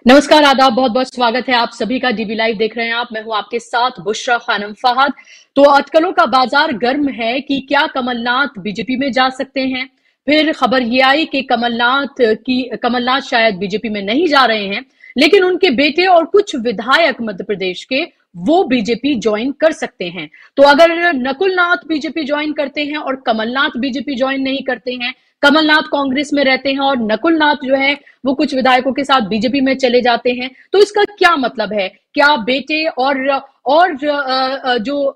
नमस्कार, आदाब, बहुत बहुत स्वागत है आप सभी का। डीबी लाइव देख रहे हैं आप। मैं हूं आपके साथ बुशरा खानम फहद। तो अटकलों का बाजार गर्म है कि क्या कमलनाथ बीजेपी में जा सकते हैं। फिर खबर ये आई कि कमलनाथ शायद बीजेपी में नहीं जा रहे हैं, लेकिन उनके बेटे और कुछ विधायक मध्य प्रदेश के वो बीजेपी ज्वाइन कर सकते हैं। तो अगर नकुल नाथ बीजेपी ज्वाइन करते हैं और कमलनाथ बीजेपी ज्वाइन नहीं करते हैं, कमलनाथ कांग्रेस में रहते हैं और नकुल नाथ जो है वो कुछ विधायकों के साथ बीजेपी में चले जाते हैं, तो इसका क्या मतलब है। क्या बेटे और जो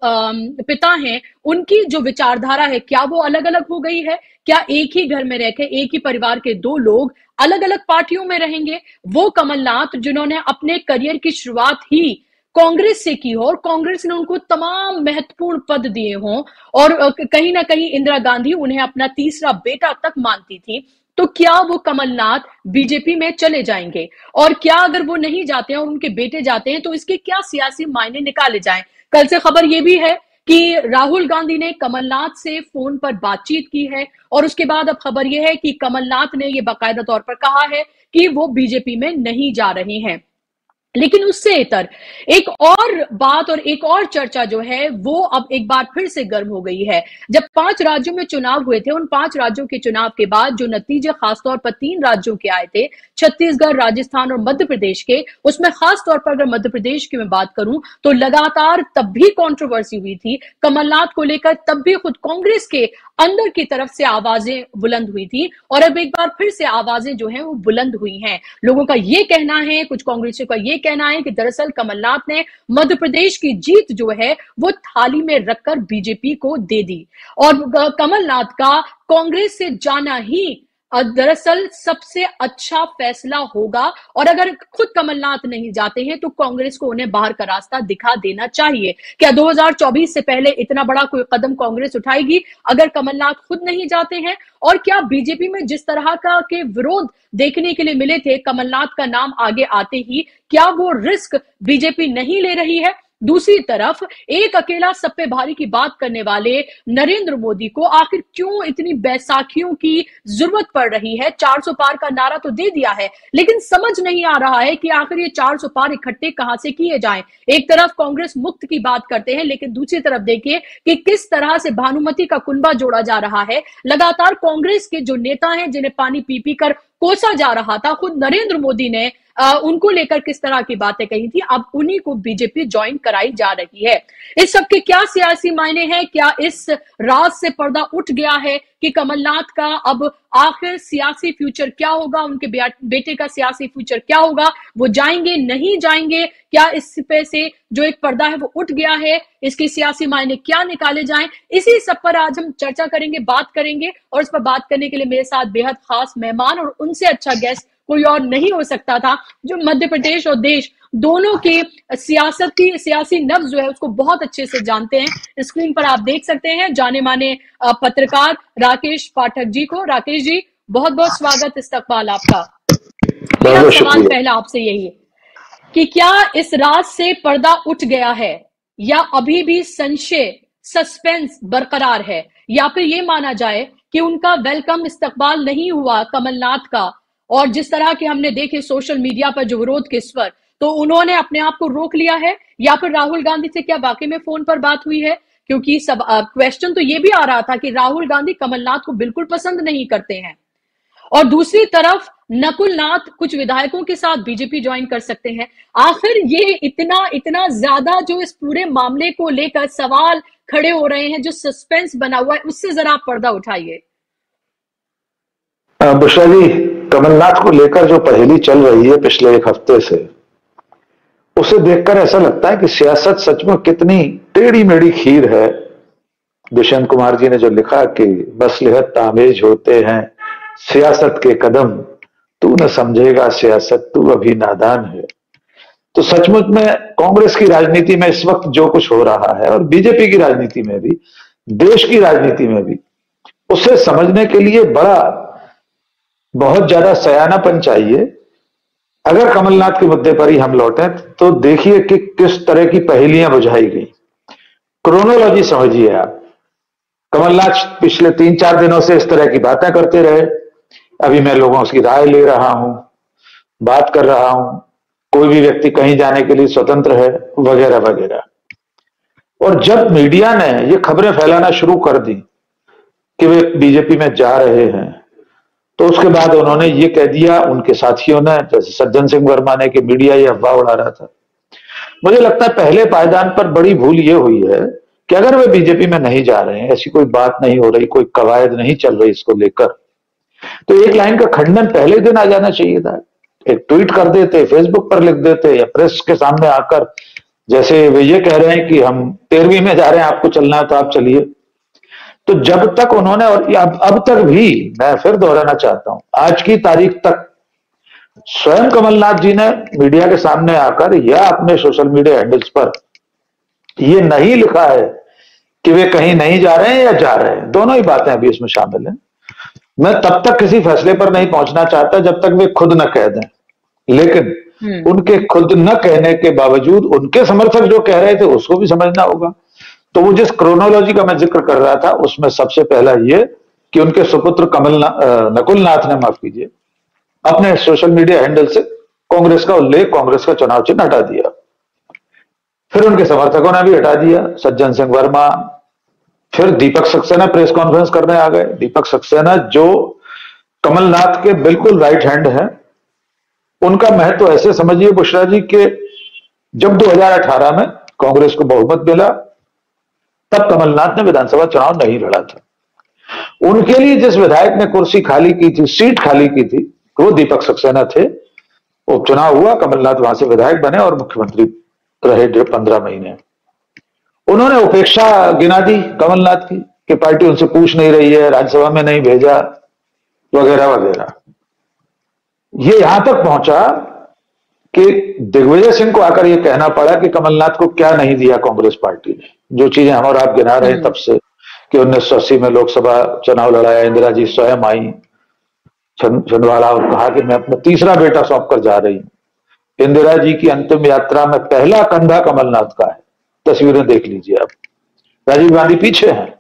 पिता हैं उनकी जो विचारधारा है क्या वो अलग अलग हो गई है। क्या एक ही घर में रहकर एक ही परिवार के दो लोग अलग अलग पार्टियों में रहेंगे। वो कमलनाथ जिन्होंने अपने करियर की शुरुआत ही कांग्रेस से की हो और कांग्रेस ने उनको तमाम महत्वपूर्ण पद दिए हों और कहीं ना कहीं इंदिरा गांधी उन्हें अपना तीसरा बेटा तक मानती थी, तो क्या वो कमलनाथ बीजेपी में चले जाएंगे। और क्या अगर वो नहीं जाते हैं और उनके बेटे जाते हैं तो इसके क्या सियासी मायने निकाले जाएं। कल से खबर ये भी है कि राहुल गांधी ने कमलनाथ से फोन पर बातचीत की है और उसके बाद अब खबर यह है कि कमलनाथ ने यह बाकायदा तौर पर कहा है कि वो बीजेपी में नहीं जा रहे हैं। लेकिन उससे इतर एक और बात और एक और चर्चा जो है वो अब एक बार फिर से गर्म हो गई है। जब 5 राज्यों में चुनाव हुए थे, उन 5 राज्यों के चुनाव के बाद जो नतीजे खासतौर पर 3 राज्यों के आए थे, छत्तीसगढ़, राजस्थान और मध्य प्रदेश के, उसमें खासतौर पर अगर मध्य प्रदेश की मैं बात करूं तो लगातार तब भी कंट्रोवर्सी हुई थी कमलनाथ को लेकर। तब भी खुद कांग्रेस के अंदर की तरफ से आवाजें बुलंद हुई थी और अब एक बार फिर से आवाजें जो हैं वो बुलंद हुई हैं। लोगों का ये कहना है, कुछ कांग्रेसियों का ये कहना है कि दरअसल कमलनाथ ने मध्य प्रदेश की जीत जो है वो थाली में रखकर बीजेपी को दे दी और कमलनाथ का कांग्रेस से जाना ही दरअसल सबसे अच्छा फैसला होगा। और अगर खुद कमलनाथ नहीं जाते हैं तो कांग्रेस को उन्हें बाहर का रास्ता दिखा देना चाहिए। क्या 2024 से पहले इतना बड़ा कोई कदम कांग्रेस उठाएगी अगर कमलनाथ खुद नहीं जाते हैं। और क्या बीजेपी में जिस तरह का के विरोध देखने के लिए मिले थे कमलनाथ का नाम आगे आते ही, क्या वो रिस्क बीजेपी नहीं ले रही है। दूसरी तरफ एक अकेला सब पे भारी की बात करने वाले नरेंद्र मोदी को आखिर क्यों इतनी बैसाखियों की जरूरत पड़ रही है। 400 पार का नारा तो दे दिया है, लेकिन समझ नहीं आ रहा है कि आखिर ये 400 पार इकट्ठे कहां से किए जाएं। एक तरफ कांग्रेस मुक्त की बात करते हैं, लेकिन दूसरी तरफ देखिए कि किस तरह से भानुमति का कुनबा जोड़ा जा रहा है। लगातार कांग्रेस के जो नेता हैं जिन्हें पानी पी पी कर कोसा जा रहा था, खुद नरेंद्र मोदी ने उनको लेकर किस तरह की बातें कही थी, अब उन्हीं को बीजेपी ज्वाइन कराई जा रही है। इस सब के क्या सियासी मायने हैं। क्या इस राज से पर्दा उठ गया है कि कमलनाथ का अब आखिर सियासी फ्यूचर क्या होगा, उनके बेटे का सियासी फ्यूचर क्या होगा, वो जाएंगे नहीं जाएंगे। क्या इस पे से जो एक पर्दा है वो उठ गया है, इसके सियासी मायने क्या निकाले जाएं, इसी सब पर आज हम चर्चा करेंगे, बात करेंगे। और इस पर बात करने के लिए मेरे साथ बेहद खास मेहमान और उनसे अच्छा गेस्ट कोई और नहीं हो सकता था, जो मध्य प्रदेश और देश दोनों के सियासी नब्ज जो है उसको बहुत अच्छे से जानते हैं। स्क्रीन पर आप देख सकते हैं जाने माने पत्रकार राकेश पाठक जी को। राकेश जी, बहुत बहुत स्वागत, इस्तकबाल आपका। मेरा सवाल पहला आपसे यही है कि क्या इस राज से पर्दा उठ गया है या अभी भी संशय, सस्पेंस बरकरार है, या फिर ये माना जाए कि उनका वेलकम इस्तकबाल नहीं हुआ कमलनाथ का, और जिस तरह के हमने देखे सोशल मीडिया पर जो विरोध के स्वर, तो उन्होंने अपने आप को रोक लिया है। या फिर राहुल गांधी से क्या वाकई में फोन पर बात हुई है, क्योंकि सब क्वेश्चन तो ये भी आ रहा था कि राहुल गांधी कमलनाथ को बिल्कुल पसंद नहीं करते हैं। और दूसरी तरफ नकुल नाथ कुछ विधायकों के साथ बीजेपी ज्वाइन कर सकते हैं। आखिर ये इतना इतना ज्यादा जो इस पूरे मामले को लेकर सवाल खड़े हो रहे हैं, जो सस्पेंस बना हुआ है, उससे जरा आप पर्दा उठाइए। बुशरा जी, कमलनाथ को लेकर जो पहेली चल रही है पिछले एक हफ्ते से, उसे देखकर ऐसा लगता है कि सियासत सचमुच कितनी टेढ़ी मेढ़ी खीर है। दुष्यंत कुमार जी ने जो लिखा कि मसलहत तामेज होते हैं सियासत के कदम, तू न समझेगा सियासत, तू अभी नादान है। तो सचमुच में कांग्रेस की राजनीति में इस वक्त जो कुछ हो रहा है और बीजेपी की राजनीति में भी, देश की राजनीति में भी, उसे समझने के लिए बहुत ज्यादा सयानापन चाहिए। अगर कमलनाथ के मुद्दे पर ही हम लौटें तो देखिए कि किस तरह की पहेलियां बुझाई गई। क्रोनोलॉजी समझिए आप। कमलनाथ पिछले 3-4 दिनों से इस तरह की बातें करते रहे। अभी मैं लोगों की राय ले रहा हूं, बात कर रहा हूं, कोई भी व्यक्ति कहीं जाने के लिए स्वतंत्र है, वगैरह वगैरह। और जब मीडिया ने ये खबरें फैलाना शुरू कर दी कि वे बीजेपी में जा रहे हैं, तो उसके बाद उन्होंने ये कह दिया, उनके साथियों ने, जैसे सज्जन सिंह वर्मा ने, कि मीडिया ये अफवाह उड़ा रहा था। मुझे लगता है पहले पायदान पर बड़ी भूल ये हुई है कि अगर वे बीजेपी में नहीं जा रहे हैं, ऐसी कोई बात नहीं हो रही, कोई कवायद नहीं चल रही इसको लेकर, तो एक लाइन का खंडन पहले दिन आ जाना चाहिए था। एक ट्वीट कर देते, फेसबुक पर लिख देते, या प्रेस के सामने आकर, जैसे वे ये कह रहे हैं कि हम 13वीं में जा रहे हैं, आपको चलना है तो आप चलिए। तो जब तक उन्होंने, और अब तक भी, मैं फिर दोहराना चाहता हूं, आज की तारीख तक स्वयं कमलनाथ जी ने मीडिया के सामने आकर या अपने सोशल मीडिया हैंडल्स पर ये नहीं लिखा है कि वे कहीं नहीं जा रहे हैं या जा रहे हैं। दोनों ही बातें अभी इसमें शामिल हैं। मैं तब तक किसी फैसले पर नहीं पहुंचना चाहता जब तक वे खुद न कह दें, लेकिन उनके खुद न कहने के बावजूद उनके समर्थक जो कह रहे थे उसको भी समझना होगा। तो वो जिस क्रोनोलॉजी का मैं जिक्र कर रहा था, उसमें सबसे पहला ये कि उनके सुपुत्र नकुलनाथ ने, माफ कीजिए, अपने सोशल मीडिया हैंडल से कांग्रेस का उल्लेख, कांग्रेस का चुनाव चिन्ह हटा दिया। फिर उनके समर्थकों ने भी हटा दिया, सज्जन सिंह वर्मा। फिर दीपक सक्सेना प्रेस कॉन्फ्रेंस करने आ गए। दीपक सक्सेना जो कमलनाथ के बिल्कुल राइट हैंड है, उनका महत्व ऐसे समझिए बुशरा जी के जब 2018 में कांग्रेस को बहुमत मिला, तब कमलनाथ ने विधानसभा चुनाव नहीं लड़ा था। उनके लिए जिस विधायक ने कुर्सी खाली की थी, सीट खाली की थी, वो दीपक सक्सेना थे। उपचुनाव हुआ, कमलनाथ वहां से विधायक बने और मुख्यमंत्री रहे 15 महीने। उन्होंने उपेक्षा गिना दी कमलनाथ की कि पार्टी उनसे पूछ नहीं रही है, राज्यसभा में नहीं भेजा, वगैरह वगैरह। ये यहां तक पहुंचा कि दिग्विजय सिंह को आकर यह कहना पड़ा कि कमलनाथ को क्या नहीं दिया कांग्रेस पार्टी ने, जो चीजें हम और आप गिना रहे हैं तब से, कि 1980 में लोकसभा चुनाव लड़ाया, इंदिरा जी स्वयं आई छिंदवाड़ा और कहा कि मैं अपना तीसरा बेटा सौंप कर जा रही हूं। इंदिरा जी की अंतिम यात्रा में पहला कंधा कमलनाथ का है, तस्वीरें देख लीजिए आप। राजीव गांधी पीछे हैं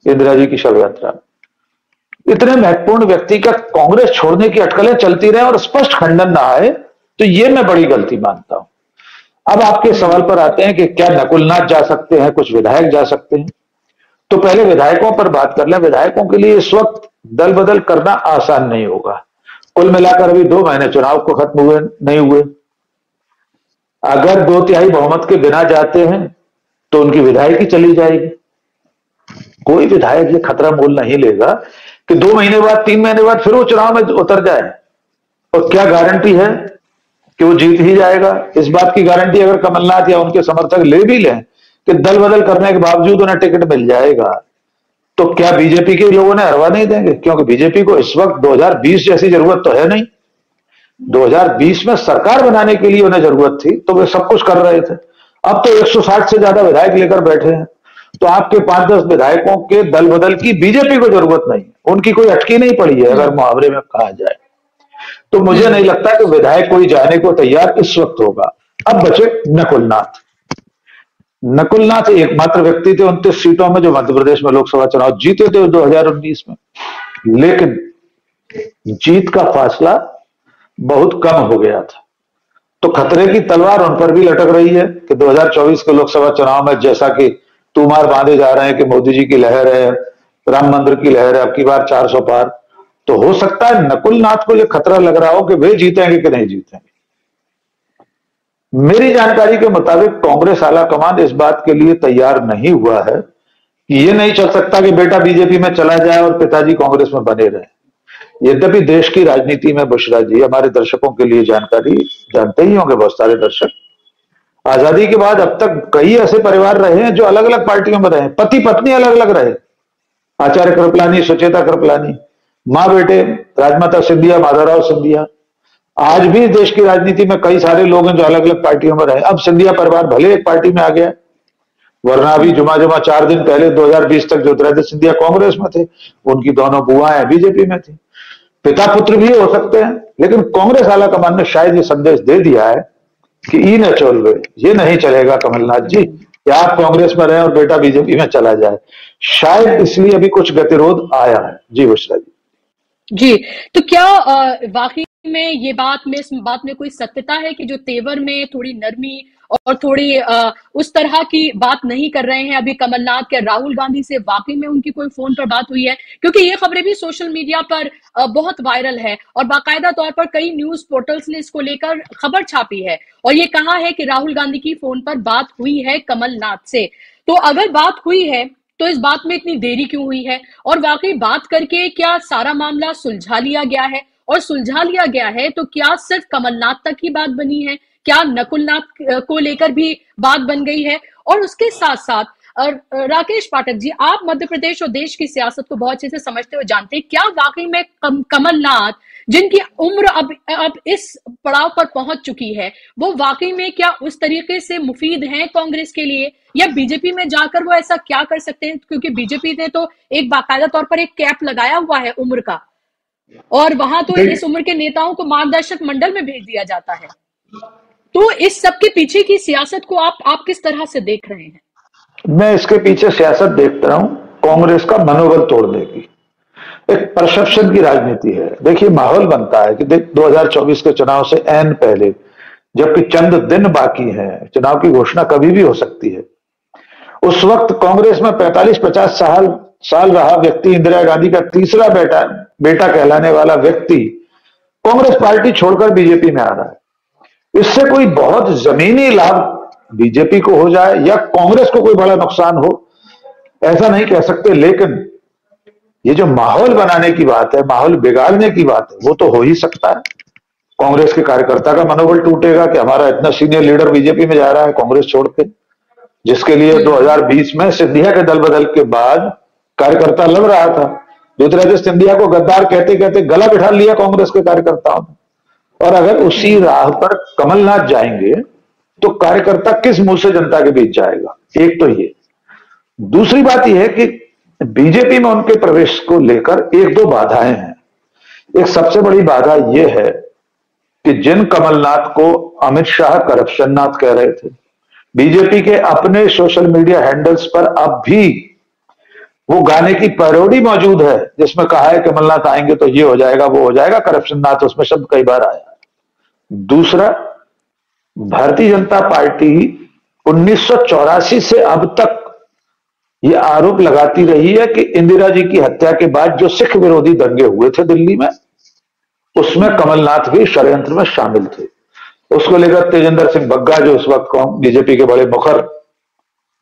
इंदिरा जी की शव यात्रा। इतने महत्वपूर्ण व्यक्ति का कांग्रेस छोड़ने की अटकलें चलती रहे और स्पष्ट खंडन ना आए, तो ये मैं बड़ी गलती मानता हूं। अब आपके सवाल पर आते हैं कि क्या नकुलनाथ जा सकते हैं, कुछ विधायक जा सकते हैं। तो पहले विधायकों पर बात कर लें। विधायकों के लिए इस वक्त दल बदल करना आसान नहीं होगा। कुल मिलाकर अभी 2 महीने चुनाव को खत्म हुए नहीं हुए। अगर 2/3 बहुमत के बिना जाते हैं तो उनकी विधायकी चली जाएगी। कोई विधायक ये खतरा मोल नहीं लेगा कि 2 महीने बाद, 3 महीने बाद फिर वो चुनाव में उतर जाए, और क्या गारंटी है कि वो जीत ही जाएगा। इस बात की गारंटी अगर कमलनाथ या उनके समर्थक ले भी लें कि दल बदल करने के बावजूद उन्हें टिकट मिल जाएगा, तो क्या बीजेपी के लोगों ने हरवा नहीं देंगे? क्योंकि बीजेपी को इस वक्त 2020 जैसी जरूरत तो है नहीं। 2020 में सरकार बनाने के लिए उन्हें जरूरत थी, तो वे सब कुछ कर रहे थे। अब तो 160 से ज्यादा विधायक लेकर बैठे हैं, तो आपके 5-10 विधायकों के दल बदल की बीजेपी को जरूरत नहीं, उनकी कोई अटकी नहीं पड़ी है, अगर मुहावरे में कहा जाए। तो मुझे नहीं लगता कि विधायक कोई जाने को तैयार इस वक्त होगा। अब बचे नकुलनाथ। नकुलनाथ एकमात्र व्यक्ति थे 29 सीटों में जो मध्य प्रदेश में लोकसभा चुनाव जीते थे 2019 में, लेकिन जीत का फासला बहुत कम हो गया था। तो खतरे की तलवार उन पर भी लटक रही है कि 2024 के लोकसभा चुनाव में जैसा कि तूमार बांधे जा रहे हैं कि मोदी जी की लहर है, राम मंदिर की लहर है, अब की बार 400 पार, तो हो सकता है नकुलनाथ को यह खतरा लग रहा हो कि वे जीतेंगे कि नहीं जीतेंगे। मेरी जानकारी के मुताबिक कांग्रेस आला कमान इस बात के लिए तैयार नहीं हुआ है कि यह नहीं चल सकता कि बेटा बीजेपी में चला जाए और पिताजी कांग्रेस में बने रहे। यद्यपि देश की राजनीति में, बुशरा जी, हमारे दर्शकों के लिए जानकारी, जानते ही होंगे बहुत सारे दर्शक, आजादी के बाद अब तक कई ऐसे परिवार रहे हैं जो अलग अलग पार्टियों में रहे, पति पत्नी अलग अलग रहे। आचार्य कृपलानी, सुचेता कृपलानी, मां बेटे राजमाता सिंधिया, माधवराव सिंधिया। आज भी देश की राजनीति में कई सारे लोग हैं जो अलग अलग पार्टियों में रहे। अब सिंधिया परिवार भले एक पार्टी में आ गया, वरना अभी जुमा 4 दिन पहले 2020 तक ज्योतिरादित्य सिंधिया कांग्रेस में थे, उनकी दोनों बुआएं बीजेपी में थी। पिता पुत्र भी हो सकते हैं, लेकिन कांग्रेस आला कमान ने शायद ये संदेश दे दिया है कि ई न चल गए, ये नहीं चलेगा कमलनाथ जी कि आप कांग्रेस में रहे और बेटा बीजेपी में चला जाए। शायद इसलिए अभी कुछ गतिरोध आया है। जी बुशरा जी। जी, तो क्या वाकई में ये बात में इस बात में कोई सत्यता है कि जो तेवर में थोड़ी नरमी और थोड़ी उस तरह की बात नहीं कर रहे हैं अभी कमलनाथ? क्या राहुल गांधी से वाकई में उनकी कोई फोन पर बात हुई है? क्योंकि ये खबरें भी सोशल मीडिया पर बहुत वायरल है और बाकायदा तौर पर कई न्यूज पोर्टल्स ने इसको लेकर खबर छापी है और ये कहा है कि राहुल गांधी की फोन पर बात हुई है कमलनाथ से। तो अगर बात हुई है तो इस बात में इतनी देरी क्यों हुई है? और वाकई बात करके क्या सारा मामला सुलझा लिया गया है? और सुलझा लिया गया है तो क्या सिर्फ कमलनाथ तक ही बात बनी है? क्या नकुलनाथ को लेकर भी बात बन गई है? और उसके साथ साथ राकेश पाठक जी, आप मध्य प्रदेश और देश की सियासत को बहुत अच्छे से समझते हुए जानते हैं, क्या वाकई में कमलनाथ, जिनकी उम्र अब इस पड़ाव पर पहुंच चुकी है, वो वाकई में क्या उस तरीके से मुफीद हैं कांग्रेस के लिए? या बीजेपी में जाकर वो ऐसा क्या कर सकते हैं? क्योंकि बीजेपी ने तो एक बाकायदा तौर पर एक कैप लगाया हुआ है उम्र का, और वहां तो इस उम्र के नेताओं को मार्गदर्शक मंडल में भेज दिया जाता है। तो इस सब के पीछे की सियासत को आप किस तरह से देख रहे हैं? मैं इसके पीछे सियासत देखता हूं कांग्रेस का मनोबल तोड़ने की, एक परसेप्शन की राजनीति है। देखिए, माहौल बनता है कि 2024 के चुनाव से ऐन पहले, जबकि चंद दिन बाकी हैं, चुनाव की घोषणा कभी भी हो सकती है, उस वक्त कांग्रेस में 45-50 साल रहा व्यक्ति, इंदिरा गांधी का तीसरा बेटा कहलाने वाला व्यक्ति कांग्रेस पार्टी छोड़कर बीजेपी में आ रहा है। इससे कोई बहुत जमीनी लाभ बीजेपी को हो जाए या कांग्रेस को कोई बड़ा नुकसान हो, ऐसा नहीं कह सकते, लेकिन ये जो माहौल बनाने की बात है, माहौल बिगाड़ने की बात है, वो तो हो ही सकता है। कांग्रेस के कार्यकर्ता का मनोबल टूटेगा कि हमारा इतना सीनियर लीडर बीजेपी में जा रहा है कांग्रेस छोड़ के, जिसके लिए 2020 में सिंधिया के दल बदल के बाद कार्यकर्ता लड़ रहा था। ज्योतिरादित्य सिंधिया को गद्दार कहते कहते गला बिठा लिया कांग्रेस के कार्यकर्ताओं ने। और अगर उसी राह पर कमलनाथ जाएंगे तो कार्यकर्ता किस मुंह से जनता के बीच जाएगा? एक तो ये। दूसरी बात यह है कि बीजेपी में उनके प्रवेश को लेकर एक दो बाधाएं हैं। एक सबसे बड़ी बाधा यह है कि जिन कमलनाथ को अमित शाह करप्शन नाथ कह रहे थे, बीजेपी के अपने सोशल मीडिया हैंडल्स पर अब भी वो गाने की पैरोडी मौजूद है जिसमें कहा है कमलनाथ आएंगे तो ये हो जाएगा, वो हो जाएगा, करप्शन नाथ उसमें शब्द कई बार आया। दूसरा, भारतीय जनता पार्टी 1984 से अब तक ये आरोप लगाती रही है कि इंदिरा जी की हत्या के बाद जो सिख विरोधी दंगे हुए थे दिल्ली में, उसमें कमलनाथ भी षड्यंत्र में शामिल थे। उसको लेकर तेजेंद्र सिंह बग्गा, जो इस वक्त बीजेपी के बड़े मुखर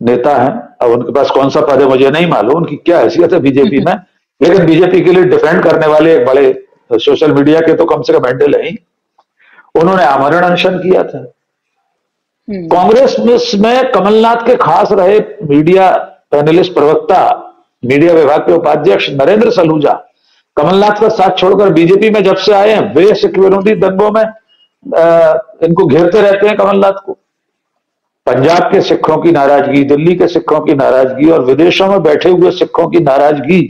नेता हैं, अब उनके पास कौन सा पद है मुझे नहीं मालूम, उनकी क्या हैसियत है बीजेपी में, लेकिन बीजेपी के लिए डिफेंड करने वाले एक बड़े सोशल मीडिया के तो कम से कम हैंडल है ही, उन्होंने आमरण अनशन किया था। कांग्रेस में कमलनाथ के खास रहे मीडिया पैनलिस्ट, प्रवक्ता, मीडिया विभाग के उपाध्यक्ष नरेंद्र सलूजा, कमलनाथ का साथ छोड़कर बीजेपी में जब से आए हैं, वे सिख विरोधी दंगों में इनको घेरते रहते हैं कमलनाथ को। पंजाब के सिखों की नाराजगी, दिल्ली के सिखों की नाराजगी और विदेशों में बैठे हुए सिखों की नाराजगी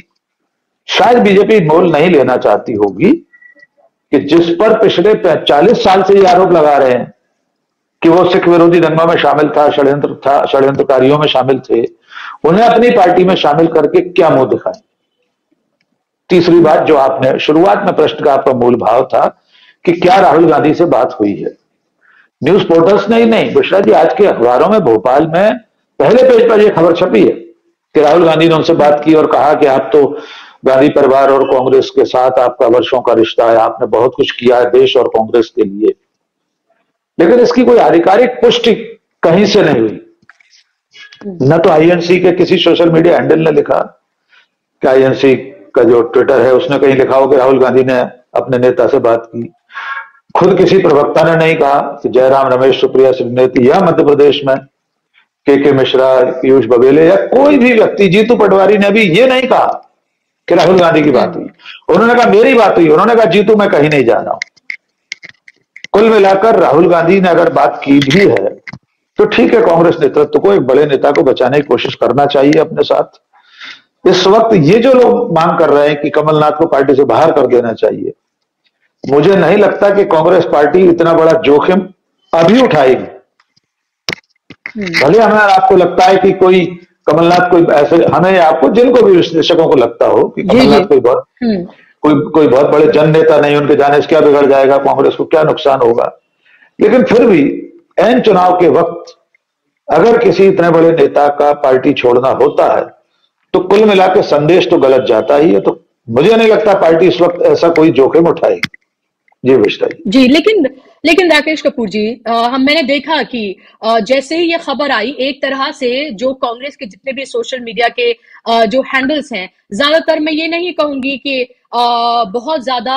शायद बीजेपी मोल नहीं लेना चाहती होगी कि जिस पर पिछले 40 साल से ये आरोप लगा रहे हैं कि वो सिख विरोधी दंगों में शामिल था, षड्यंत्रकारियों में शामिल थे, उन्हें अपनी पार्टी में शामिल करके क्या मुंह दिखाए। तीसरी बात, जो आपने शुरुआत में प्रश्न का आपका मूल भाव था कि क्या राहुल गांधी से बात हुई है, न्यूज पोर्टल्स ने ही नहीं, बुशरा जी, आज के अखबारों में भोपाल में पहले पेज पर यह खबर छपी है कि राहुल गांधी ने उनसे बात की और कहा कि आप तो गांधी परिवार और कांग्रेस के साथ आपका वर्षों का रिश्ता है, आपने बहुत कुछ किया है देश और कांग्रेस के लिए, लेकिन इसकी कोई आधिकारिक पुष्टि कहीं से नहीं हुई। न तो आईएनसी के किसी सोशल मीडिया हैंडल ने लिखा कि आईएनसी का जो ट्विटर है उसने कहीं लिखा हो कि राहुल गांधी ने अपने नेता से बात की। खुद किसी प्रवक्ता ने नहीं कहा कि जयराम रमेश, सुप्रिया श्रीनेती या मध्य प्रदेश में के मिश्रा, पीयूष बघेल या कोई भी व्यक्ति, जीतू पटवारी ने भी ये नहीं कहा कि राहुल गांधी की बात हुई। उन्होंने कहा मेरी बात हुई, उन्होंने कहा जीतू मैं कहीं नहीं जा रहा हूं। कुल मिलाकर राहुल गांधी ने अगर बात की भी है तो ठीक है, कांग्रेस नेतृत्व को, एक बड़े नेता को बचाने की कोशिश करना चाहिए अपने साथ। इस वक्त ये जो लोग मांग कर रहे हैं कि कमलनाथ को पार्टी से बाहर कर देना चाहिए, मुझे नहीं लगता कि कांग्रेस पार्टी इतना बड़ा जोखिम अभी उठाएगी। भले हमें आपको लगता है कि कोई कमलनाथ कोई ऐसे, हमें आपको जिनको भी विश्लेषकों को लगता हो कि कमलनाथ कोई बहुत कोई कोई बहुत बड़े जन नेता नहीं, उनके जाने से क्या बिगड़ जाएगा, कांग्रेस को क्या नुकसान होगा। लेकिन फिर भी ऐन चुनाव के वक्त अगर किसी इतने बड़े नेता का पार्टी छोड़ना होता है तो कुल मिला के संदेश तो गलत जाता ही है। तो मुझे नहीं लगता पार्टी इस वक्त ऐसा कोई जोखिम उठाएगी। जी विष्टा जी, लेकिन राकेश कपूर जी, मैंने देखा कि जैसे ही ये खबर आई, एक तरह से जो कांग्रेस के जितने भी सोशल मीडिया के जो हैंडल्स हैं, ज्यादातर मैं ये नहीं कहूंगी कि बहुत ज्यादा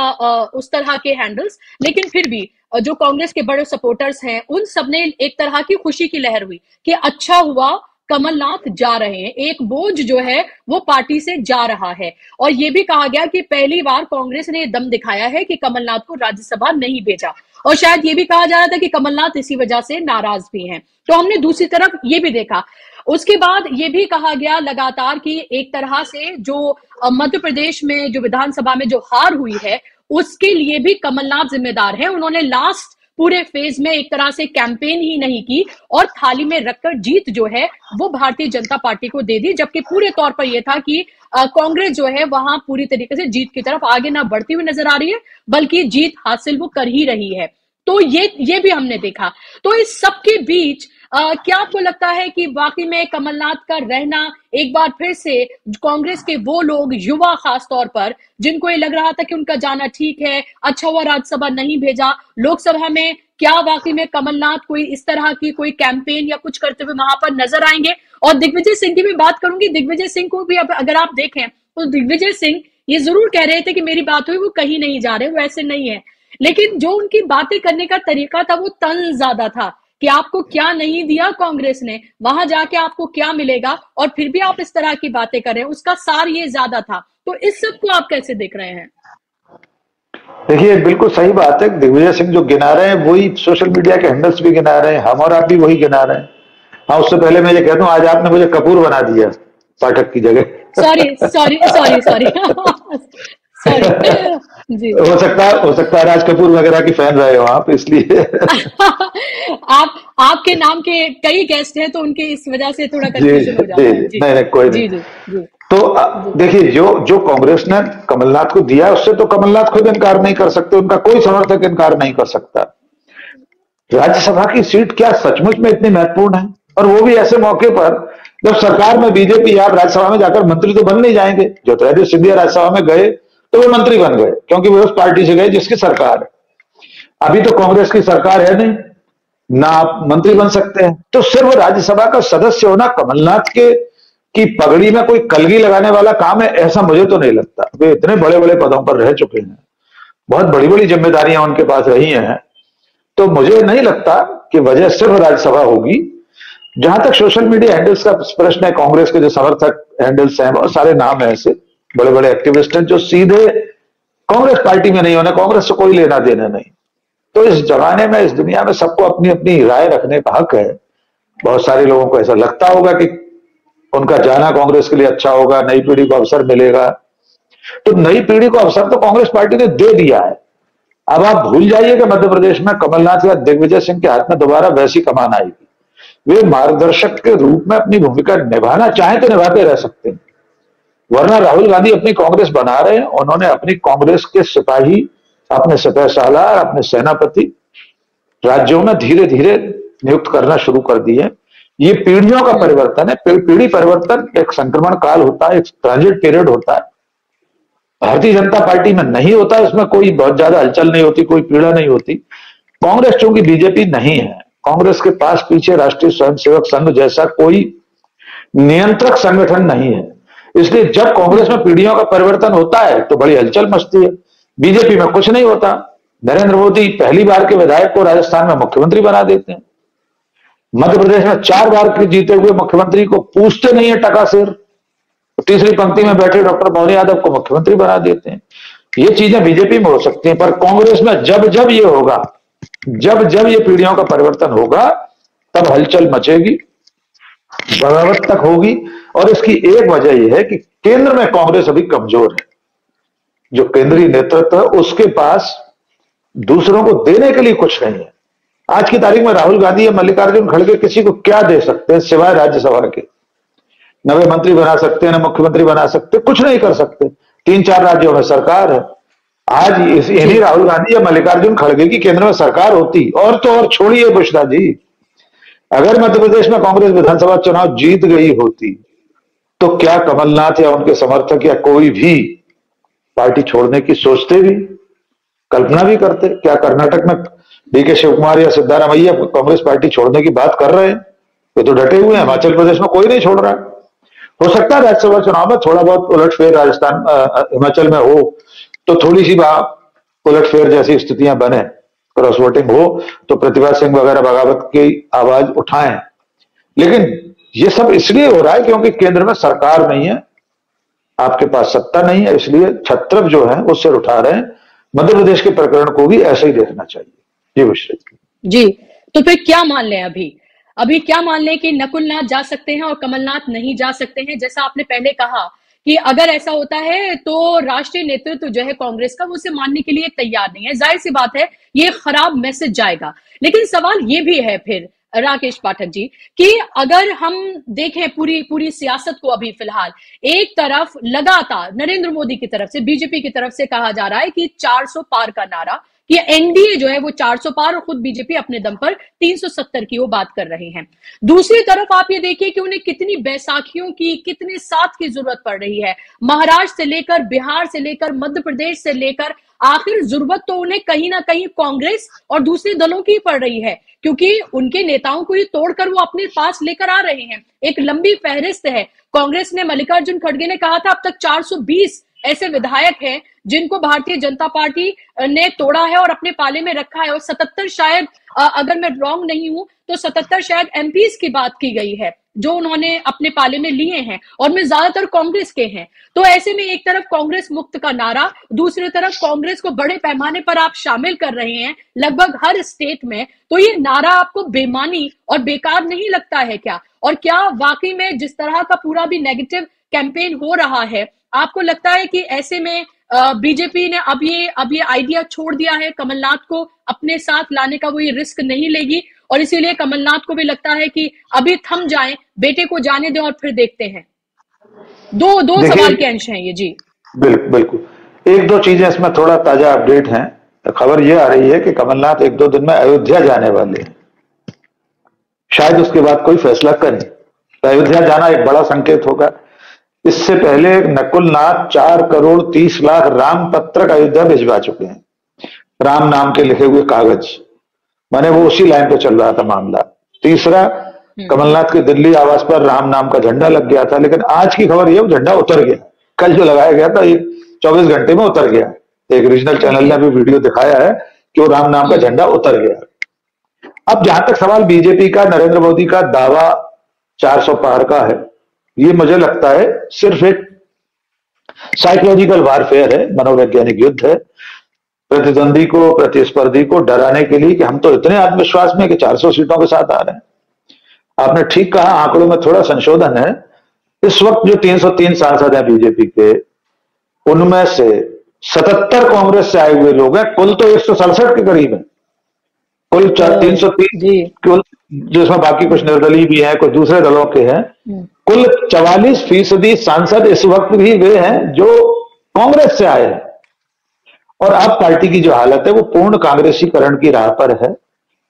उस तरह के हैंडल्स, लेकिन फिर भी जो कांग्रेस के बड़े सपोर्टर्स हैं, उन सबने एक तरह की खुशी की लहर हुई कि अच्छा हुआ कमलनाथ जा रहे हैं, एक बोझ जो है वो पार्टी से जा रहा है। और ये भी कहा गया कि पहली बार कांग्रेस ने दम दिखाया है कि कमलनाथ को राज्यसभा नहीं भेजा, और शायद ये भी कहा जा रहा था कि कमलनाथ इसी वजह से नाराज भी हैं। तो हमने दूसरी तरफ ये भी देखा, उसके बाद ये भी कहा गया लगातार कि एक तरह से जो मध्य प्रदेश में जो विधानसभा में जो हार हुई है, उसके लिए भी कमलनाथ जिम्मेदार है। उन्होंने लास्ट पूरे फेज में एक तरह से कैंपेन ही नहीं की और थाली में रखकर जीत जो है वो भारतीय जनता पार्टी को दे दी, जबकि पूरे तौर पर यह था कि कांग्रेस जो है वहां पूरी तरीके से जीत की तरफ आगे ना बढ़ती हुई नजर आ रही है, बल्कि जीत हासिल वो कर ही रही है। तो ये भी हमने देखा। तो इस सब के बीच क्या आपको लगता है कि वाकई में कमलनाथ का रहना एक बार फिर से कांग्रेस के वो लोग, युवा खास तौर पर, जिनको ये लग रहा था कि उनका जाना ठीक है, अच्छा हुआ राज्यसभा नहीं भेजा, लोकसभा में क्या वाकई में कमलनाथ कोई इस तरह की कोई कैंपेन या कुछ करते हुए वहां पर नजर आएंगे? और दिग्विजय सिंह की भी बात करूंगी। दिग्विजय सिंह को भी अगर आप देखें तो दिग्विजय सिंह ये जरूर कह रहे थे कि मेरी बात हुई, वो कहीं नहीं जा रहे, वो ऐसे नहीं है, लेकिन जो उनकी बातें करने का तरीका था वो तंज ज्यादा था कि आपको क्या नहीं दिया कांग्रेस ने, वहां जाके आपको क्या मिलेगा, और फिर भी आप इस तरह की बातें कर रहे हैं, उसका सार ये ज्यादा था। तो इस सब को आप कैसे देख रहे हैं? देखिए, बिल्कुल सही बात है। दिग्विजय सिंह जो गिना रहे हैं वही सोशल मीडिया के हैंडल्स भी गिना रहे हैं, हम और आप भी वही गिना रहे हैं। हाँ, उससे पहले मैं ये कहता हूँ, आज आपने मुझे कपूर बना दिया पाठक की जगह। Sorry sorry sorry sorry sorry जी। हो सकता है राज कपूर वगैरह की फैन रहे हो आप, इसलिए आपके नाम के कई गेस्ट हैं तो उनके इस वजह से थोड़ा कंफ्यूजन हो जाता है। जी नहीं कोई नहीं। जी जी। तो देखिए, जो कांग्रेस ने कमलनाथ को दिया उससे तो कमलनाथ खुद इनकार नहीं कर सकते, उनका कोई समर्थक इनकार नहीं कर सकता। राज्यसभा की सीट क्या सचमुच में इतनी महत्वपूर्ण है, और वो भी ऐसे मौके पर जब सरकार में बीजेपी, आप राज्यसभा में जाकर मंत्री तो बन नहीं जाएंगे। ज्योतिरादित्य सिंधिया राज्यसभा में गए तो वो मंत्री बन गए, क्योंकि वो उस पार्टी से गए जिसकी सरकार है। अभी तो कांग्रेस की सरकार है नहीं, ना आप मंत्री बन सकते हैं। तो सिर्फ राज्यसभा का सदस्य होना कमलनाथ की पगड़ी में कोई कलगी लगाने वाला काम है, ऐसा मुझे तो नहीं लगता। वे इतने बड़े बड़े पदों पर रह चुके हैं, बहुत बड़ी बड़ी जिम्मेदारियां उनके पास रही हैं, तो मुझे नहीं लगता कि वजह सिर्फ राज्यसभा होगी। जहां तक सोशल मीडिया हैंडल्स का प्रश्न है, कांग्रेस के जो समर्थक हैंडल्स हैं, बहुत सारे नाम है ऐसे बड़े बड़े एक्टिविस्ट हैं जो सीधे कांग्रेस पार्टी में नहीं होने, कांग्रेस से कोई लेना देना नहीं। तो इस जमाने में, इस दुनिया में सबको अपनी अपनी राय रखने का हक है। बहुत सारे लोगों को ऐसा लगता होगा कि उनका जाना कांग्रेस के लिए अच्छा होगा, नई पीढ़ी को अवसर मिलेगा। तो नई पीढ़ी को अवसर तो कांग्रेस पार्टी ने दे दिया है। अब आप भूल जाइए कि मध्य प्रदेश में कमलनाथ या दिग्विजय सिंह के हाथ में दोबारा वैसी कमान आएगी। वे मार्गदर्शक के रूप में अपनी भूमिका निभाना चाहें तो निभाते रह सकते हैं, वरना राहुल गांधी अपनी कांग्रेस बना रहे हैं। उन्होंने अपनी कांग्रेस के सिपाही, अपने सिपह सालार, अपने सेनापति राज्यों में धीरे धीरे नियुक्त करना शुरू कर दिए। ये पीढ़ियों का परिवर्तन है। पीढ़ी परिवर्तन एक संक्रमण काल होता है, एक ट्रांजिट पीरियड होता है। भारतीय जनता पार्टी में नहीं होता, इसमें कोई बहुत ज्यादा हलचल नहीं होती, कोई पीड़ा नहीं होती। कांग्रेस चूंकि बीजेपी नहीं है, कांग्रेस के पास पीछे राष्ट्रीय स्वयंसेवक संघ जैसा कोई नियंत्रक संगठन नहीं है, इसलिए जब कांग्रेस में पीढ़ियों का परिवर्तन होता है तो बड़ी हलचल मचती है। बीजेपी में कुछ नहीं होता। नरेंद्र मोदी पहली बार के विधायक को राजस्थान में मुख्यमंत्री बना देते हैं। मध्य प्रदेश में 4 बार के जीते हुए मुख्यमंत्री को पूछते नहीं है टका सिर, तीसरी पंक्ति में बैठे डॉक्टर मोहन यादव को मुख्यमंत्री बना देते हैं। ये चीजें बीजेपी में हो सकती हैं, पर कांग्रेस में जब जब ये होगा, जब जब ये पीढ़ियों का परिवर्तन होगा, तब हलचल मचेगी, बगावत तक होगी। और इसकी एक वजह यह है कि केंद्र में कांग्रेस अभी कमजोर है। जो केंद्रीय नेतृत्व है उसके पास दूसरों को देने के लिए कुछ नहीं है। आज की तारीख में राहुल गांधी या मल्लिकार्जुन खड़गे किसी को क्या दे सकते हैं सिवाय राज्यसभा के? न वे मंत्री बना सकते हैं, न मुख्यमंत्री बना सकते, कुछ नहीं कर सकते। 3-4 राज्यों में सरकार है, आज इन्हीं राहुल गांधी या मल्लिकार्जुन खड़गे की केंद्र में सरकार होती, और तो और छोड़िए बुशरा जी, अगर मध्य प्रदेश में कांग्रेस विधानसभा चुनाव जीत गई होती तो क्या कमलनाथ या उनके समर्थक या कोई भी पार्टी छोड़ने की सोचते भी, कल्पना भी करते? क्या कर्नाटक में डीके शिव कुमार या सिद्धारामैया कांग्रेस पार्टी छोड़ने की बात कर रहे हैं? वे तो डटे हुए हैं। हिमाचल प्रदेश में कोई नहीं छोड़ रहा है। हो सकता है राज्यसभा चुनाव में थोड़ा बहुत उलटफेर राजस्थान हिमाचल में हो, तो थोड़ी सी उलटफेर जैसी स्थितियां बने, क्रॉस वोटिंग हो, तो प्रतिभा सिंह वगैरह बगावत की आवाज उठाएं। लेकिन ये सब इसलिए हो रहा है क्योंकि केंद्र में सरकार नहीं है, आपके पास सत्ता नहीं है, इसलिए छत्रप जो है वो सिर उठा रहे हैं। मध्य प्रदेश के प्रकरण को भी ऐसे ही देखना चाहिए। जी विश्लेषण जी, तो फिर क्या मान लें अभी क्या मान लें कि नकुलनाथ जा सकते हैं और कमलनाथ नहीं जा सकते हैं? जैसा आपने पहले कहा कि अगर ऐसा होता है तो राष्ट्रीय नेतृत्व जो है कांग्रेस का वो उसे मानने के लिए तैयार नहीं है। जाहिर सी बात है, ये खराब मैसेज जाएगा। लेकिन सवाल ये भी है फिर राकेश पाठक जी कि अगर हम देखें पूरी सियासत को, अभी फिलहाल एक तरफ लगातार नरेंद्र मोदी की तरफ से, बीजेपी की तरफ से कहा जा रहा है कि 400 पार का नारा, कि एनडीए जो है वो 400 पार, और खुद बीजेपी अपने दम पर 370 की वो बात कर रहे हैं। दूसरी तरफ आप ये देखिए कि उन्हें कितनी बैसाखियों की, कितने साथ की जरूरत पड़ रही है। महाराष्ट्र से लेकर, बिहार से लेकर, मध्य प्रदेश से लेकर, आखिर जरूरत तो उन्हें कहीं ना कहीं कांग्रेस और दूसरे दलों की पड़ रही है, क्योंकि उनके नेताओं को ही तोड़कर वो अपने पास लेकर आ रहे हैं। एक लंबी फहरिस्त है। कांग्रेस ने, मल्लिकार्जुन खड़गे ने कहा था अब तक 420 ऐसे विधायक हैं जिनको भारतीय जनता पार्टी ने तोड़ा है और अपने पाले में रखा है, और 77 शायद, अगर मैं रॉन्ग नहीं हूं तो 77 शायद एमपीज की बात की गई है जो उन्होंने अपने पाले में लिए हैं, और में ज्यादातर कांग्रेस के हैं। तो ऐसे में एक तरफ कांग्रेस मुक्त का नारा, दूसरी तरफ कांग्रेस को बड़े पैमाने पर आप शामिल कर रहे हैं लगभग हर स्टेट में, तो ये नारा आपको बेमानी और बेकार नहीं लगता है क्या? और क्या वाकई में जिस तरह का पूरा भी नेगेटिव कैंपेन हो रहा है, आपको लगता है कि ऐसे में बीजेपी ने अब ये आइडिया छोड़ दिया है, कमलनाथ को अपने साथ लाने का वो ये रिस्क नहीं लेगी, और इसीलिए कमलनाथ को भी लगता है कि अभी थम जाएं, बेटे को जाने दें और फिर देखते हैं? दो सवाल के अंश हैं ये। जी बिल्कुल। एक दो चीजें इसमें थोड़ा ताजा अपडेट हैं। खबर ये आ रही है कि कमलनाथ एक दो दिन में अयोध्या जाने वाले हैं, शायद उसके बाद कोई फैसला करें। तो अयोध्या जाना एक बड़ा संकेत होगा। इससे पहले नकुलनाथ 4 करोड़ 30 लाख राम पत्रक अयोध्या भिजवा चुके हैं, राम नाम के लिखे हुए कागज। माने वो उसी लाइन पे चल रहा था मामला। तीसरा, कमलनाथ के दिल्ली आवास पर राम नाम का झंडा लग गया था, लेकिन आज की खबर ये वो झंडा उतर गया। कल जो लगाया गया था 24 घंटे में उतर गया। एक रीजनल चैनल ने भी वीडियो दिखाया है कि वो राम नाम का झंडा उतर गया। अब जहां तक सवाल बीजेपी का, नरेंद्र मोदी का दावा 400 पार का है, ये मुझे लगता है सिर्फ एक साइकोलॉजिकल वारफेयर है, मनोवैज्ञानिक युद्ध है, प्रतिद्वंदी को, प्रतिस्पर्धी को डराने के लिए कि हम तो इतने आत्मविश्वास में कि 400 सीटों के साथ आ रहे हैं। आपने ठीक कहा, आंकड़ों में थोड़ा संशोधन है। इस वक्त जो 303 सांसद हैं बीजेपी के, उनमें से 77 कांग्रेस से आए हुए लोग हैं। कुल तो 167 के करीब है। कुल 303, कुल जिसमें बाकी कुछ निर्दलीय भी हैं, कुछ दूसरे दलों के हैं। कुल 44% सांसद इस वक्त भी वे हैं जो कांग्रेस से आए हैं। और अब पार्टी की जो हालत है वो पूर्ण कांग्रेसीकरण की राह पर है।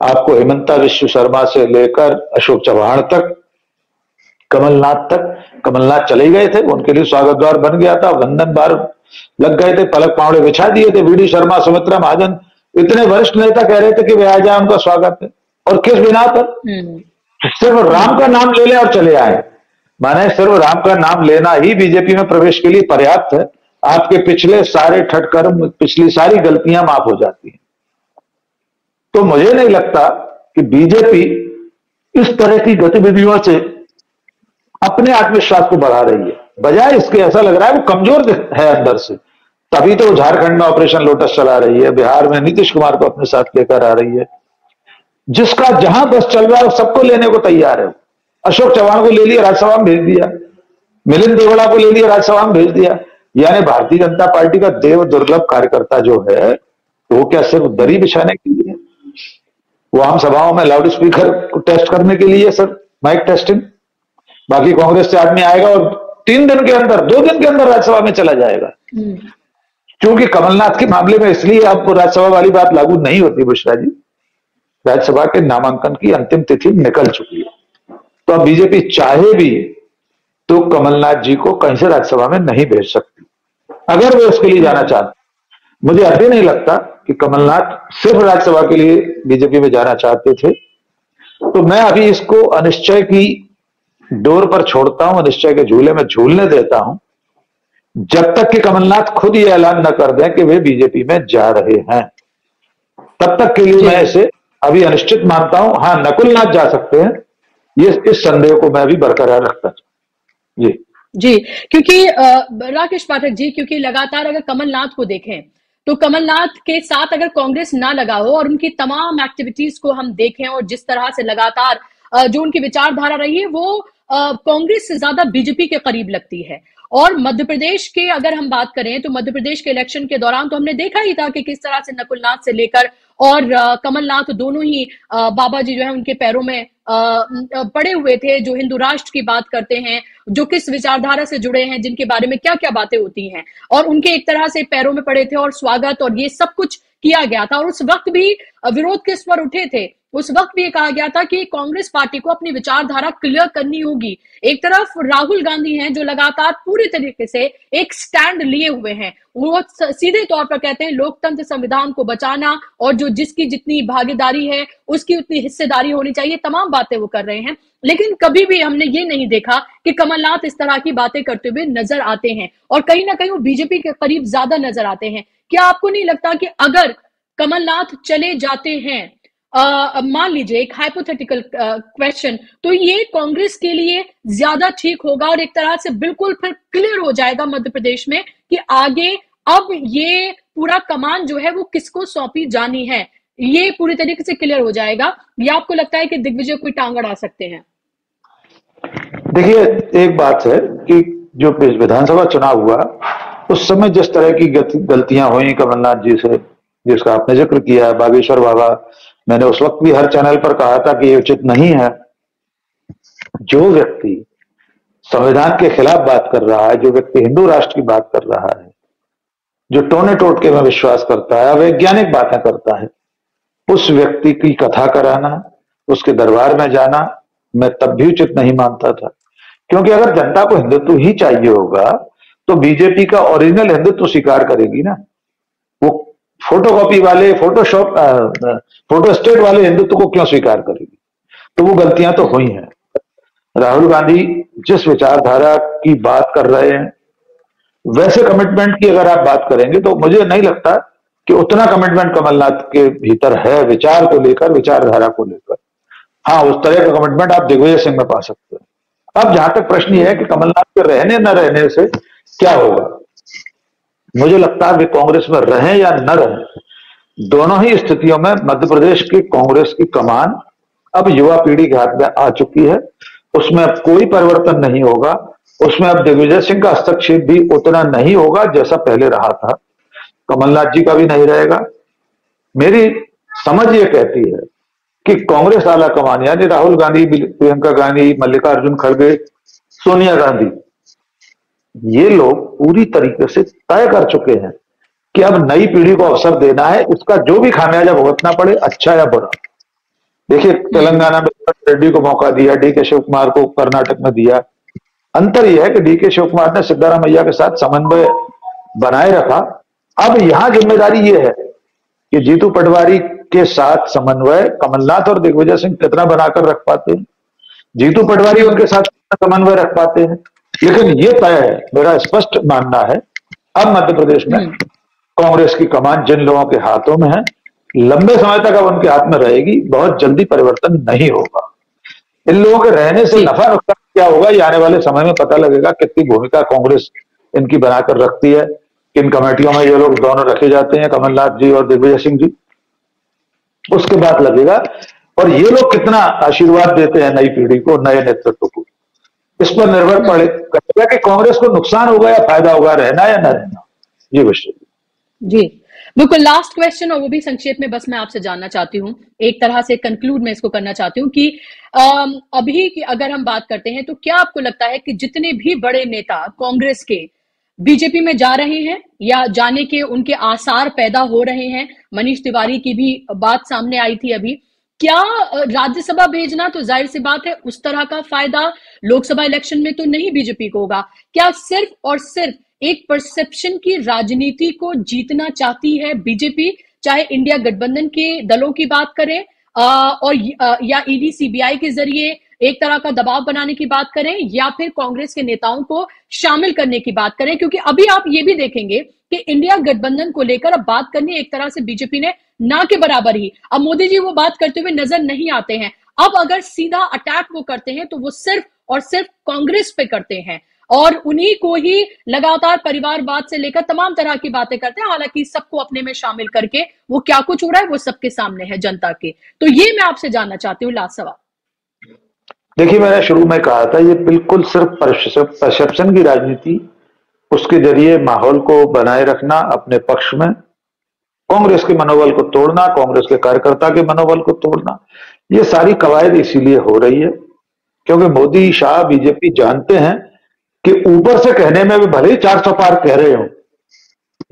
आपको हेमंता विश्व शर्मा से लेकर अशोक चव्हाण तक, कमलनाथ तक, कमलनाथ चले गए थे, उनके लिए स्वागत द्वार बन गया था, वंदन बार लग गए थे, पलक पावड़े बिछा दिए थे। वीडी शर्मा, सुमित्रा महाजन, इतने वरिष्ठ नेता कह रहे थे कि वे आ जाए, उनका स्वागत है। और किस बिना पर? सिर्फ राम का नाम ले लें और चले आए। माने सिर्फ राम का नाम लेना ही बीजेपी में प्रवेश के लिए पर्याप्त है। आपके पिछले सारे ठटकर्म, पिछली सारी गलतियां माफ हो जाती हैं। तो मुझे नहीं लगता कि बीजेपी इस तरह की गतिविधियों से अपने आत्मविश्वास को बढ़ा रही है। बजाय इसके ऐसा लग रहा है वो कमजोर है अंदर से। तभी तो झारखंड में ऑपरेशन लोटस चला रही है, बिहार में नीतीश कुमार को अपने साथ लेकर आ रही है। जिसका जहां बस चल रहा है वो सबको लेने को तैयार है। अशोक चव्हाण को ले लिया, राज्यसभा में भेज दिया। मिलिंद देवड़ा को ले लिया, राज्यसभा में भेज दिया। यानी भारतीय जनता पार्टी का देव दुर्लभ कार्यकर्ता जो है, वो क्या सिर्फ दरी बिछाने के लिए, वो आम सभाओं में लाउड स्पीकर को टेस्ट करने के लिए, सर माइक टेस्टिंग। बाकी कांग्रेस से आदमी आएगा और 3 दिन के अंदर, 2 दिन के अंदर राज्यसभा में चला जाएगा। क्योंकि कमलनाथ के मामले में इसलिए आपको राज्यसभा वाली बात लागू नहीं होती बुशरा जी, राज्यसभा के नामांकन की अंतिम तिथि निकल चुकी है। तो अब बीजेपी चाहे भी तो कमलनाथ जी को कहीं से राज्यसभा में नहीं भेज सकती, अगर वे उसके लिए जाना चाहते। मुझे अभी नहीं लगता कि कमलनाथ सिर्फ राज्यसभा के लिए बीजेपी में जाना चाहते थे। तो मैं अभी इसको अनिश्चय की डोर पर छोड़ता हूं, अनिश्चय के झूले में झूलने देता हूं, जब तक कि कमलनाथ खुद ये ऐलान न कर दें कि वे बीजेपी में जा रहे हैं, तब तक के लिए मैं इसे अभी अनिश्चित मानता हूं। हाँ, नकुलनाथ जा सकते हैं, ये इस संदेह को मैं भी बरकरार रखता हूं। जी, क्योंकि राकेश पाठक जी, क्योंकि लगातार अगर कमलनाथ को देखें तो कमलनाथ के साथ अगर कांग्रेस ना लगा हो और उनकी तमाम एक्टिविटीज को हम देखें और जिस तरह से लगातार जो उनकी विचारधारा रही है वो कांग्रेस से ज्यादा बीजेपी के करीब लगती है। और मध्य प्रदेश के अगर हम बात करें तो मध्य प्रदेश के इलेक्शन के दौरान तो हमने देखा ही था कि किस तरह से नकुलनाथ से लेकर और कमलनाथ दोनों ही बाबा जी जो है उनके पैरों में पड़े हुए थे, जो हिंदू राष्ट्र की बात करते हैं, जो किस विचारधारा से जुड़े हैं, जिनके बारे में क्या क्या बातें होती हैं, और उनके एक तरह से पैरों में पड़े थे और स्वागत और ये सब कुछ किया गया था। और उस वक्त भी विरोध के स्वर उठे थे, उस वक्त भी ये कहा गया था कि कांग्रेस पार्टी को अपनी विचारधारा क्लियर करनी होगी। एक तरफ राहुल गांधी हैं जो लगातार पूरी तरीके से एक स्टैंड लिए हुए हैं, वो सीधे तौर पर कहते हैं लोकतंत्र संविधान को बचाना और जो जिसकी जितनी भागीदारी है उसकी उतनी हिस्सेदारी होनी चाहिए, तमाम बातें वो कर रहे हैं। लेकिन कभी भी हमने ये नहीं देखा कि कमलनाथ इस तरह की बातें करते हुए नजर आते हैं और कहीं ना कहीं वो बीजेपी के करीब ज्यादा नजर आते हैं। क्या आपको नहीं लगता कि अगर कमलनाथ चले जाते हैं, मान लीजिए एक हाइपोथेटिकल क्वेश्चन, तो ये कांग्रेस के लिए ज्यादा ठीक होगा और एक तरह से बिल्कुल फिर क्लियर हो जाएगा मध्य प्रदेश में कि आगे अब ये पूरा कमान जो है वो किसको सौंपी जानी है, ये पूरी तरीके से क्लियर हो जाएगा? या आपको लगता है कि दिग्विजय कोई टांग अड़ा सकते हैं? देखिए, एक बात है कि जो विधानसभा चुनाव हुआ उस समय जिस तरह की गलतियां हुई कमलनाथ जी से, जिसका आपने जिक्र किया, बागेश्वर बाबा, मैंने उस वक्त भी हर चैनल पर कहा था कि ये उचित नहीं है। जो व्यक्ति संविधान के खिलाफ बात कर रहा है, जो व्यक्ति हिंदू राष्ट्र की बात कर रहा है, जो टोने टोटके में विश्वास करता है, वैज्ञानिक बातें करता है, उस व्यक्ति की कथा कराना, उसके दरबार में जाना मैं तब भी उचित नहीं मानता था। क्योंकि अगर जनता को हिंदुत्व ही चाहिए होगा तो बीजेपी का ओरिजिनल हिंदुत्व स्वीकार करेगी ना। वो फोटोकॉपी वाले, फोटो स्टेट वाले हिंदुत्व को क्यों स्वीकार करेगी? तो वो गलतियां तो हुई हैं। राहुल गांधी जिस विचारधारा की बात कर रहे हैं, वैसे कमिटमेंट की अगर आप बात करेंगे तो मुझे नहीं लगता कि उतना कमिटमेंट कमलनाथ के भीतर है, विचार को लेकर, विचारधारा को लेकर। हाँ, उस तरह का कमिटमेंट आप दिग्विजय सिंह में पा सकते हैं। अब जहां तक प्रश्न यह है कि कमलनाथ के रहने न रहने से क्या होगा, मुझे लगता है वे कांग्रेस में रहें या न रहें, दोनों ही स्थितियों में मध्य प्रदेश की कांग्रेस की कमान अब युवा पीढ़ी के हाथ में आ चुकी है। उसमें अब कोई परिवर्तन नहीं होगा। उसमें अब दिग्विजय सिंह का हस्तक्षेप भी उतना नहीं होगा जैसा पहले रहा था। कमलनाथ जी का भी नहीं रहेगा। मेरी समझ ये कहती है कि कांग्रेस आला कमान यानी राहुल गांधी, प्रियंका गांधी, मल्लिकार्जुन खड़गे, सोनिया गांधी, ये लोग पूरी तरीके से तय कर चुके हैं कि अब नई पीढ़ी को अवसर देना है, उसका जो भी खामियाजा भुगतना पड़े, अच्छा या बुरा। देखिए, तेलंगाना में रेड्डी को मौका दिया, डी के शिव कुमार को कर्नाटक में दिया। अंतर यह है कि डी के शिव कुमार ने सिद्धारामैया के साथ समन्वय बनाए रखा। अब यहां जिम्मेदारी यह है कि जीतू पटवारी के साथ समन्वय कमलनाथ और दिग्विजय सिंह कितना बनाकर रख पाते हैं, जीतू पटवारी उनके साथ समन्वय रख पाते हैं। लेकिन यह तय है, मेरा स्पष्ट मानना है, अब मध्य प्रदेश में कांग्रेस की कमान जिन लोगों के हाथों में है, लंबे समय तक अब उनके हाथ में रहेगी, बहुत जल्दी परिवर्तन नहीं होगा। इन लोगों के रहने से नफा नुकसान क्या होगा, ये आने वाले समय में पता लगेगा। कितनी भूमिका कांग्रेस इनकी बनाकर रखती है, किन कमेटियों में ये लोग दोनों रखे जाते हैं, कमलनाथ जी और दिग्विजय सिंह जी, उसके बाद लगेगा। और ये लोग कितना आशीर्वाद देते हैं नई पीढ़ी को, नए नेतृत्व को, इस पर निर्भर करेगा कि कांग्रेस को नुकसान होगा या फायदा होगा, रहना या न रहना। जी विश्व जी, बिल्कुल। लास्ट क्वेश्चन, और वो भी संक्षेप में बस मैं आपसे जानना चाहती हूँ, एक तरह से कंक्लूड में इसको करना चाहती हूँ कि अभी की अगर हम बात करते हैं तो क्या आपको लगता है कि जितने भी बड़े नेता कांग्रेस के बीजेपी में जा रहे हैं या जाने के उनके आसार पैदा हो रहे हैं। मनीष तिवारी की भी बात सामने आई थी अभी। क्या राज्यसभा भेजना तो जाहिर सी बात है उस तरह का फायदा लोकसभा इलेक्शन में तो नहीं बीजेपी को होगा। क्या सिर्फ और सिर्फ एक परसेप्शन की राजनीति को जीतना चाहती है बीजेपी, चाहे इंडिया गठबंधन के दलों की बात करें या ईडी सीबीआई के जरिए एक तरह का दबाव बनाने की बात करें, या फिर कांग्रेस के नेताओं को शामिल करने की बात करें? क्योंकि अभी आप ये भी देखेंगे कि इंडिया गठबंधन को लेकर अब बात करनी एक तरह से बीजेपी ने ना के बराबर ही। अब मोदी जी वो बात करते हुए नजर नहीं आते हैं। अब अगर सीधा अटैक वो करते हैं तो वो सिर्फ और सिर्फ कांग्रेस पे करते हैं और उन्हीं को ही लगातार परिवारवाद से लेकर तमाम तरह की बातें करते हैं। हालांकि सबको अपने में शामिल करके वो क्या कुछ हो रहा है वो सबके सामने है, जनता के। तो ये मैं आपसे जानना चाहती हूँ लास्ट सवाल। देखिए, मैंने शुरू में कहा था ये बिल्कुल सिर्फ परसेप्शन की राजनीति, उसके जरिए माहौल को बनाए रखना अपने पक्ष में, कांग्रेस के मनोबल को तोड़ना, कांग्रेस के कार्यकर्ता के मनोबल को तोड़ना, ये सारी कवायद इसीलिए हो रही है क्योंकि मोदी शाह बीजेपी जानते हैं कि ऊपर से कहने में भी भले ही 400 पार कह रहे हो,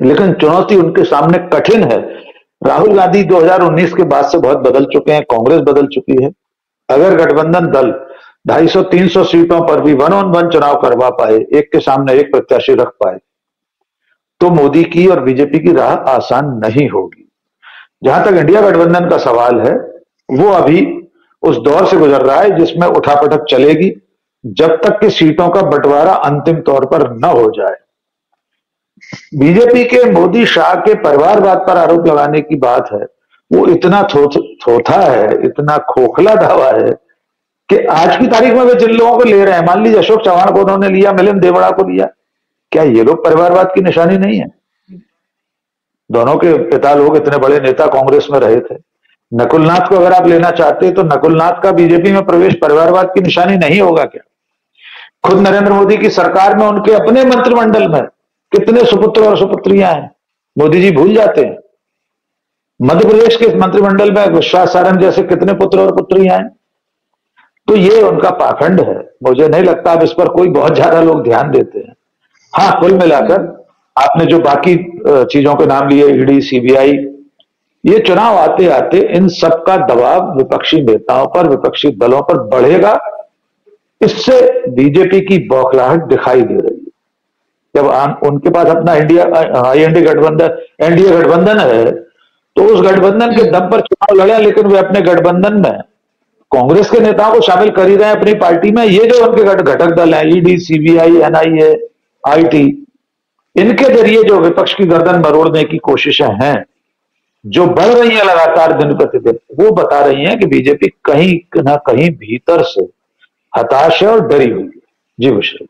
लेकिन चुनौती उनके सामने कठिन है। राहुल गांधी 2019 के बाद से बहुत बदल चुके हैं, कांग्रेस बदल चुकी है। अगर गठबंधन दल 250-300 सीटों पर भी 1-on-1 चुनाव करवा पाए, एक के सामने एक प्रत्याशी रख पाए, तो मोदी की और बीजेपी की राह आसान नहीं होगी। जहां तक इंडिया गठबंधन का सवाल है, वो अभी उस दौर से गुजर रहा है जिसमें उठापटक चलेगी जब तक कि सीटों का बंटवारा अंतिम तौर पर न हो जाए। बीजेपी के मोदी शाह के परिवारवाद पर आरोप लगाने की बात है, वो इतना थोथा है, इतना खोखला दावा है कि आज की तारीख में वे जिन लोगों को ले रहे हैं, मान लीजिए अशोक चव्हाण को उन्होंने लिया, मिलिंद देवड़ा को लिया, क्या ये लोग परिवारवाद की निशानी नहीं है? दोनों के पिता लोग इतने बड़े नेता कांग्रेस में रहे थे। नकुलनाथ को अगर आप लेना चाहते तो नकुलनाथ का बीजेपी में प्रवेश परिवारवाद की निशानी नहीं होगा क्या? खुद नरेंद्र मोदी की सरकार में उनके अपने मंत्रिमंडल में कितने सुपुत्र और सुपुत्रियां हैं, मोदी जी भूल जाते हैं। मध्य प्रदेश के मंत्रिमंडल में विश्वास सारंग जैसे कितने पुत्र और पुत्रियां हैं। तो ये उनका पाखंड है। मुझे नहीं लगता अब इस पर कोई बहुत ज्यादा लोग ध्यान देते हैं। हाँ, कुल मिलाकर आपने जो बाकी चीजों के नाम लिए, ईडी सीबीआई, ये चुनाव आते आते इन सब का दबाव विपक्षी नेताओं पर, विपक्षी दलों पर बढ़ेगा। इससे बीजेपी की बौखलाहट दिखाई दे रही है। जब उनके पास अपना एनडीए गठबंधन है तो उस गठबंधन के दम पर चुनाव लड़े, लेकिन वे अपने गठबंधन में कांग्रेस के नेताओं को शामिल कर ही रहे हैं अपनी पार्टी में। ये जो उनके घटक दल हैं, ईडी सीबीआई एनआईए आईटी, इनके जरिए जो विपक्ष की गर्दन मरोड़ने की कोशिशें हैं जो बढ़ रही है लगातार दिन प्रतिदिन, वो बता रही हैं कि बीजेपी कहीं ना कहीं भीतर से हताश है और डरी हुई है। जी बुशरा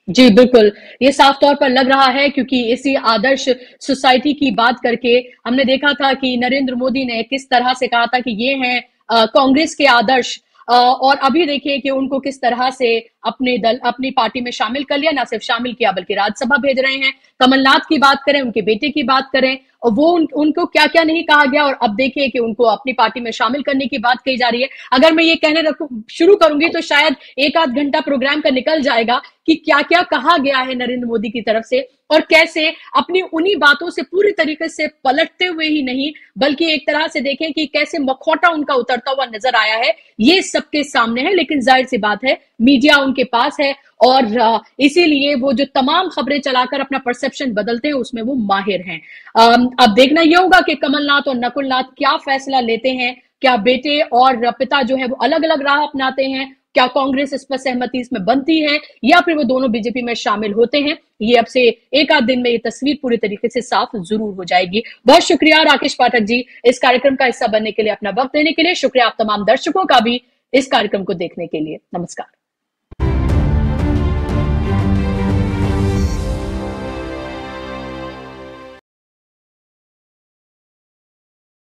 जी बिल्कुल, ये साफ तौर पर लग रहा है क्योंकि इसी आदर्श सोसाइटी की बात करके हमने देखा था कि नरेंद्र मोदी ने किस तरह से कहा था कि ये हैं कांग्रेस के आदर्श, और अभी देखिए कि उनको किस तरह से अपने दल, अपनी पार्टी में शामिल कर लिया। ना सिर्फ शामिल किया बल्कि राज्यसभा भेज रहे हैं। कमलनाथ की बात करें, उनके बेटे की बात करें, और वो उनको क्या क्या नहीं कहा गया, और अब देखिए कि उनको अपनी पार्टी में शामिल करने की बात कही जा रही है। अगर मैं ये कहने शुरू करूंगी तो शायद 1 आध घंटा प्रोग्राम का निकल जाएगा कि क्या क्या कहा गया है नरेंद्र मोदी की तरफ से, और कैसे अपनी उन्हीं बातों से पूरी तरीके से पलटते हुए ही नहीं बल्कि एक तरह से देखें कि कैसे मखौटा उनका उतरता हुआ नजर आया है। ये सबके सामने है, लेकिन जाहिर सी बात है मीडिया उनके पास है और इसीलिए वो जो तमाम खबरें चलाकर अपना परसेप्शन बदलते हैं उसमें वो माहिर हैं। अब देखना यह होगा कि कमलनाथ और नकुलनाथ क्या फैसला लेते हैं। क्या बेटे और पिता जो है वो अलग अलग राह अपनाते हैं? क्या कांग्रेस इस पर सहमति इसमें बनती है, या फिर वो दोनों बीजेपी में शामिल होते हैं? ये अब से 1 आध दिन में ये तस्वीर पूरी तरीके से साफ जरूर हो जाएगी। बहुत शुक्रिया राकेश पाठक जी इस कार्यक्रम का हिस्सा बनने के लिए, अपना वक्त देने के लिए। शुक्रिया आप तमाम दर्शकों का भी इस कार्यक्रम को देखने के लिए। नमस्कार।